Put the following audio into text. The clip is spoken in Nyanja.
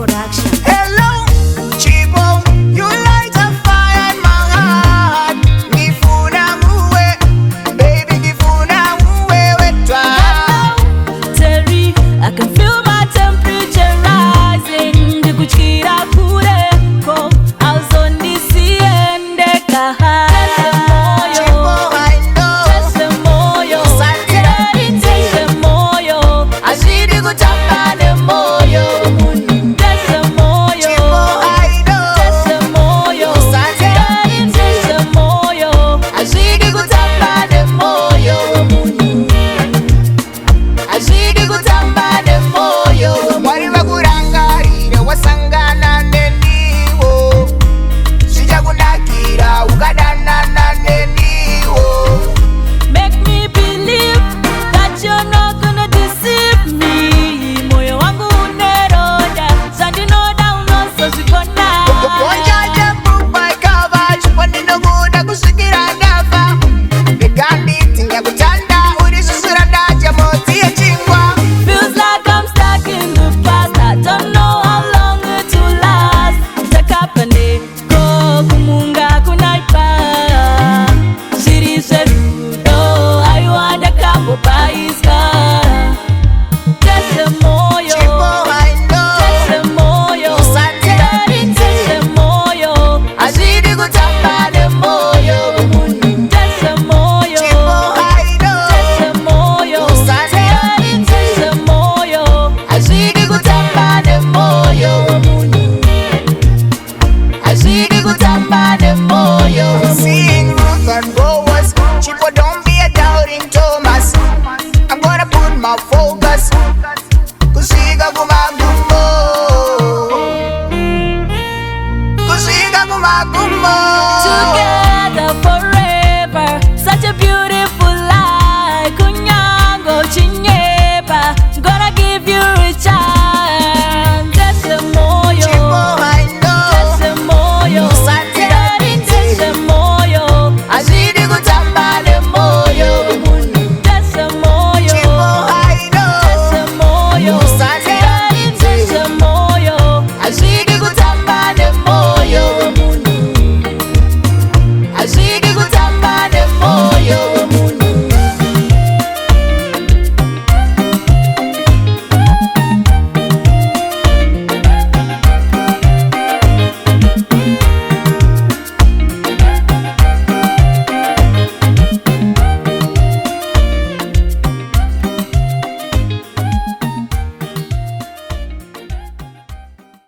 Production. Hello, Chibo, you light a fire in my heart. Ngifuna nguwe, baby, ngifuna nguwe wetwa. Hello, Terry, I can feel my temperature rising. Ndikuchira kure ko auzondisiende kaha. Chibo, I know. Tesemoyo, Santi. tesemoyo, ashiri kutamba nemoyo. Tesemoyo, Chibo, I know. tesemoyo, Santi. tesemoyo, ashiri kutamba nemoyo. Ashiri kutamba nemoyo. Wari vakurangarire wasangana neniwo, zvichakunakira ukadanana neniwo. Make me believe that you're not gonna deceive me. Moyo wangu uneroda, sandinoda unosozvikona. Konjaje mbuba ikava chipondinokuda kusvikira ndafa. Ndikanditi ndakutanda urisusura ndacha motsi yechingwa. Feels like I'm stuck in the past. I don't know how long it will last. Takapane ko kumunga kunaipa. Shiri zverudo, aiwanda kapo paiska. Tesemoyo, Chibo, I know. tesemoyo, Santi. tesemoyo, ashiri kutamba nemoyo. Tesemoyo, Chibo, I know. tesemoyo, Santi. tesemoyo, ashiri kutamba nemoyo. Ashiri kutamba nemoyo. Seeing Ruth and Boaz, Chibo, don't be a doubting Thomas. I'm gonna put my focus. Kusika kumagumbo, kusika kumagumbo. Together forever.